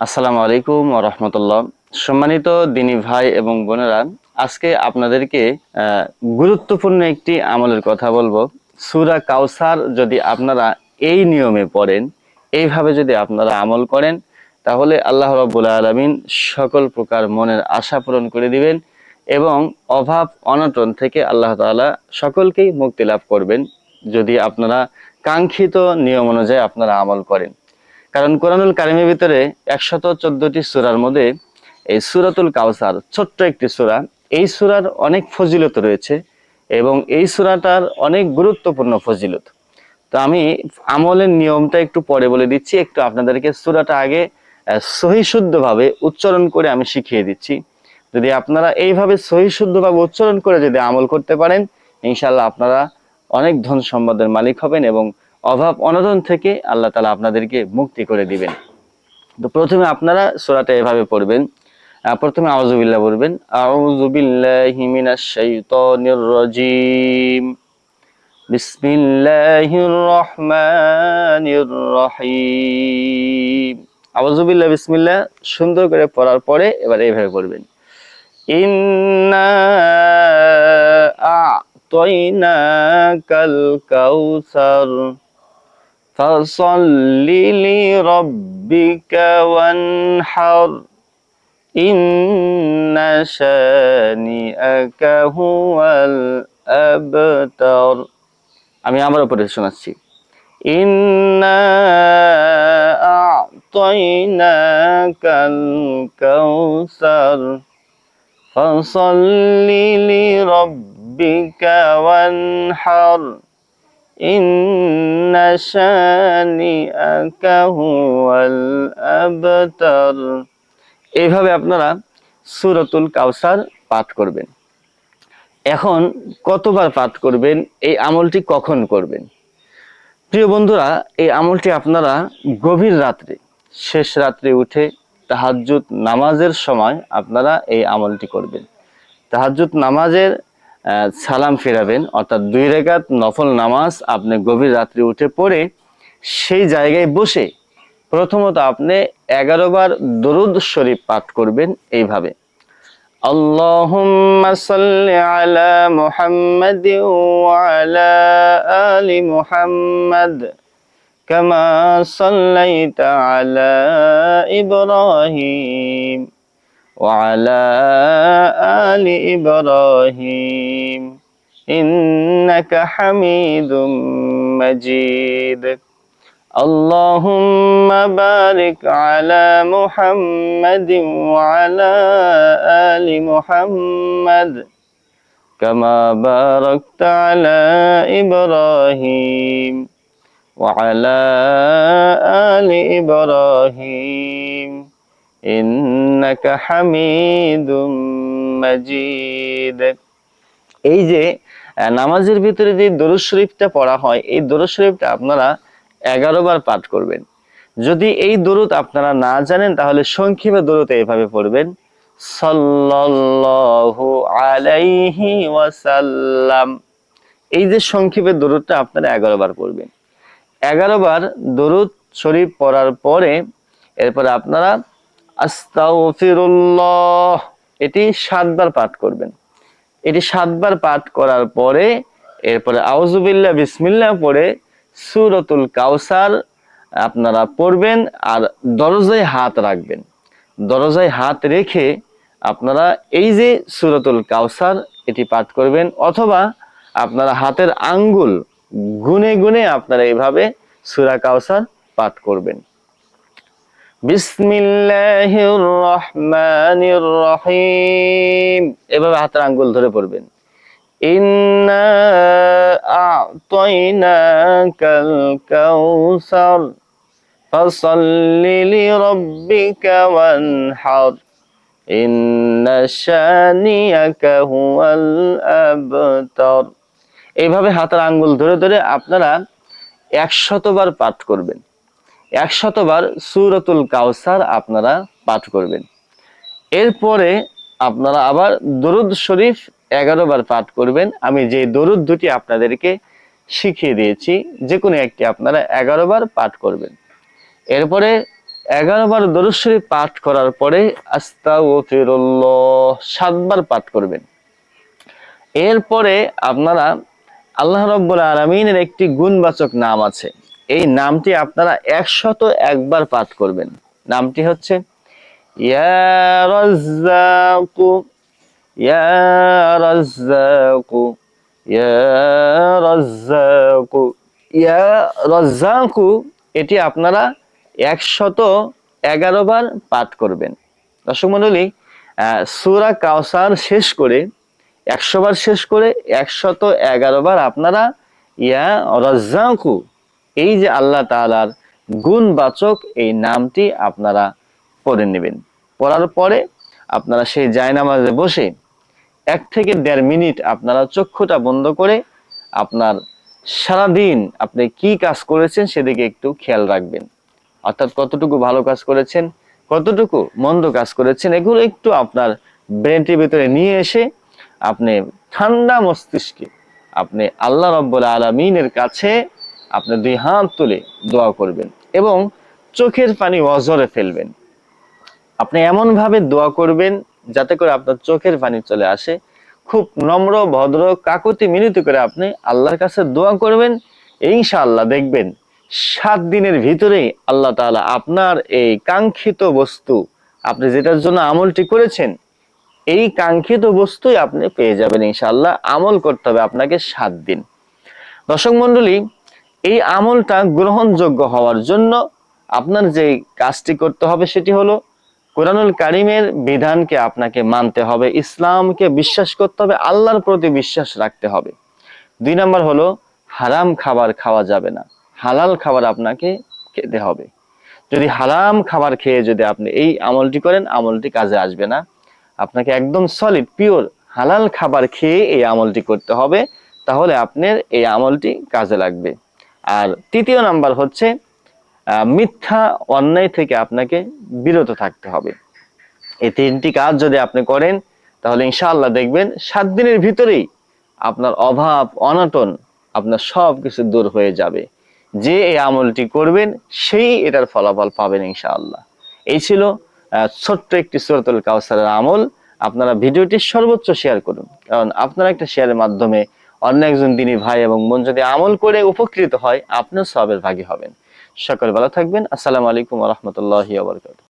আসসালামু আলাইকুম ওয়া রাহমাতুল্লাহ। সম্মানিত দিনী ভাই এবং বোনেরা, আজকে আপনাদেরকে গুরুত্বপূর্ণ একটি আমলের কথা বলবো। সূরা কাউসার যদি আপনারা এই নিয়মে পড়েন, এইভাবে যদি আপনারা আমল করেন, তাহলে আল্লাহ রাব্বুল আলামিন সকল প্রকার মনের আশা পূরণ করে দিবেন এবং অভাব অনটন থেকে আল্লাহ তাআলা সকলকেই মুক্তি লাভ করবেন, যদি আপনারা কাঙ্ক্ষিত নিয়ম অনুযায়ী আপনারা আমল করেন। কারণ কোরআনুল কারিমের ভিতরে 114টি সূরার মধ্যে এই সূরাতুল কাউসার ছোট্ট একটি সূরা, এই সূরার অনেক ফজিলত রয়েছে এবং এই সূরাটার অনেক গুরুত্বপূর্ণ ফজিলত। তো আমি আমলের নিয়মটা একটু পরে বলে দিচ্ছি, একটু আপনাদেরকে সূরাটা আগে সহি শুদ্ধভাবে উচ্চারণ করে আমি শিখিয়ে দিচ্ছি। যদি আপনারা এইভাবে সহি শুদ্ধভাবে উচ্চারণ করে যদি আমল করতে পারেন, ইনশাআল্লাহ আপনারা অনেক ধন সম্পদের মালিক হবেন এবং অভাব অনটন থেকে আল্লাহ তাআলা আপনাদেরকে মুক্তি করে দিবেন। তো প্রথমে আপনারা সূরাটা এভাবে পড়বেন। প্রথমে আউযু বিল্লাহ বলবেন, আউযু বিল্লাহি মিনাশ শাইতানির রাজীম, বিসমিল্লাহির রহমানির রহিম। আউযু বিল্লাহ বিসমিল্লাহ সুন্দর করে পড়ার পরে এবার এইভাবে পড়বেন, ইন্না আ'তাইনাকাল কাউসার ফাসাল্লি লিরাব্বিকা ওয়ানহার ইন্না শানিআকা হুয়াল আবতার। আমি আবার পড়ে শোনাচ্ছি, ইন্না আ'তাইনাকাল কাউসার ফাসাল্লি লিরাব্বিকা ওয়ানহার ইন্না শানিআকা হুয়াল আবতার। এইভাবে আপনারা সূরাতুল কাউসার পাঠ করবেন। এখন কতবার পাঠ করবেন, এই আমলটি কখন করবেন? প্রিয় বন্ধুরা, এই আমলটি আপনারা গভীর রাত্রে, শেষ রাত্রে উঠে তাহাজ্জুদ নামাজের সময় আপনারা এই আমলটি করবেন। তাহাজ্জুদ নামাজের সালাম ফেরাবেন, অর্থাৎ 2 রাকাত নফল নামাজ আপনি গভীর রাত্রে উঠে পড়ে সেই জায়গায় বসে প্রথমত আপনি 11 বার দরুদ শরীফ পাঠ করবেন এইভাবে, আল্লাহুম্মা সাল্লি আলা মুহাম্মাদিন ওয়া আলা আলি মুহাম্মাদ কামা সাল্লাইতা আলা ইব্রাহিম وعلى آل إبراهيم إنك حميد مجيد اللهم بارك على محمد وعلى آل محمد كما باركت على إبراهيم وعلى آل إبراهيم ইন্নাকা হামিদুম মাজিদ। এই যে নামাজের ভিতরে যে দরুদ শরীফটা পড়া হয়, এই দরুদ শরীফটা আপনারা 11 বার পাঠ করবেন। যদি এই দরুদ আপনারা না জানেন তাহলে সংক্ষেপে দরুদ এইভাবে পড়বেন, সাল্লাল্লাহু আলাইহি ওয়াসাল্লাম। এই যে সংক্ষেপে দরুদটা আপনারা 11 বার পড়বেন। 11 বার দরুদ শরীফ পড়ার পরে এরপরে আপনারা আস্তাগফিরুল্লাহ এটি 7 বার পাঠ করবেন। এটি 7 বার পাঠ করার পরে এরপরে আউযু বিল্লাহ বিসমিল্লাহ পড়ে সূরাতুল কাউসার আপনারা পড়বেন আর দরজায় হাত রাখবেন। দরজায় হাত রেখে আপনারা এই যে সূরাতুল কাউসার এটি পাঠ করবেন, অথবা আপনারা হাতের আঙ্গুল গুনে গুনে আপনারা এইভাবে সূরা কাউসার পাঠ করবেন। বিসমিল্লাহির রহমানির রহিম, এভাবে হাতের আঙ্গুল ধরে পড়বেন, ইন্না আ'তাইনাকাল কাউসার ফাসাল্লি লিরাব্বিকা ওয়ানহার ইন্না শানিআকা হুয়াল আবতার। এইভাবে হাতের আঙ্গুল ধরে ধরে আপনারা 100 বার পাঠ করবেন। 100 বার সূরাতুল কাউসার আপনারা পাঠ করবেন। এরপরে আপনারা আবার দরুদ শরীফ 11 বার পাঠ করবেন। আমি যে দরুদ দুটি আপনাদেরকে শিখিয়ে দিয়েছি, যে কোনো একটি আপনারা 11 বার পাঠ করবেন। এরপরে 11 বার দরুদ শরীফ পাঠ করার পরে আস্তাগফিরুল্লাহ 7 বার পাঠ করবেন। এরপরে আপনারা আল্লাহ রাব্বুল আলামিনের একটি গুণবাচক নাম আছে, এই নামটি আপনারা 101 বার পাঠ করবেন। নামটি হচ্ছে ইয়া রাজ্জাকু, ইয়া রাজ্জাকু, ইয়া রাজ্জাকু, ইয়া রাজ্জাকু। এটি আপনারা 111 বার পাঠ করবেন। দর্শক মণ্ডলী, সূরা কাউসার শেষ করে 100 বার শেষ করে 111 বার আপনারা ইয়া রাজ্জাকু, এই যে আল্লাহ তাআলার গুণবাচক এই নামটি আপনারা পড়ে নেবেন। পড়ার পরে আপনারা সেই জায়নামাজে বসে 1 থেকে 1.5 মিনিট আপনারা চক্ষুটা বন্ধ করে আপনার সারাদিন আপনি কি কাজ করেছেন সেদিকে একটু খেয়াল রাখবেন। অর্থাৎ কতটুকু ভালো কাজ করেছেন, কতটুকু মন্দ কাজ করেছেন, এগুলো একটু আপনার ব্রেনটির ভিতরে নিয়ে এসে আপনি ঠান্ডা মস্তিষ্কে আপনি আল্লাহ রাব্বুল আলামিনের কাছে আপনি 2 হাত তুলে দোয়া করবেন এবং চোখের পানি অঝরে ফেলবেন। আপনি এমন ভাবে দোয়া করবেন যাতে করে আপনার চোখের পানি চলে আসে। খুব নম্র ভদ্র কাকুতি মিনতি করে আপনি আল্লাহর কাছে দোয়া করবেন। ইনশাআল্লাহ দেখবেন 7 দিনের ভিতরেই আল্লাহ তাআলা আপনার এই কাঙ্ক্ষিত বস্তু, আপনি যেটার জন্য আমলটি করেছেন, এই কাঙ্ক্ষিত বস্তুই আপনি পেয়ে যাবেন ইনশাআল্লাহ। আমল করতে হবে আপনাকে 7 দিন। দর্শক মণ্ডলী, এই আমলটা গ্রহণযোগ্য হওয়ার জন্য আপনার যে কাজটি করতে হবে সেটি হলো কোরআনুল কারীমের বিধানকে আপনাকে মানতে হবে, ইসলামকে বিশ্বাস করতে হবে, আল্লাহর প্রতি বিশ্বাস রাখতে হবে। 2 নাম্বার হলো হারাম খাবার খাওয়া যাবে না, হালাল খাবার আপনাকে খেতে হবে। যদি হারাম খাবার খেয়ে যদি আপনি এই আমলটি করেন, আমলটি কাজে আসবে না। আপনাকে একদম সলিড পিওর হালাল খাবার খেয়ে এই আমলটি করতে হবে, তাহলে আপনার এই আমলটি কাজে লাগবে। আর 3য় নাম্বার হচ্ছে মিথ্যা অন্যায় থেকে আপনাকে বিরত থাকতে হবে। এই 3টি কাজ যদি আপনি করেন তাহলে ইনশাআল্লাহ দেখবেন 7 দিনের ভিতরেই আপনার অভাব অনটন আপনার সব কিছু দূর হয়ে যাবে। যে এই আমলটি করবেন সেই এটার ফলাফল পাবেন ইনশাআল্লাহ। এই ছিল ছোট্ট একটি সূরাতুল কাউসারের আমল। আপনারা ভিডিওটি সর্বোচ্চ শেয়ার করুন, কারণ আপনারা একটা শেয়ারের মাধ্যমে অন্য একজন দিনী ভাই এবং বোন যদি আমল করে উপকৃত হয়, আপনিও সওয়াবের ভাগী হবেন। সকলে ভালো থাকবেন। আসসালামু আলাইকুম ওয়া রাহমাতুল্লাহি ওয়া বারাকাতুহু।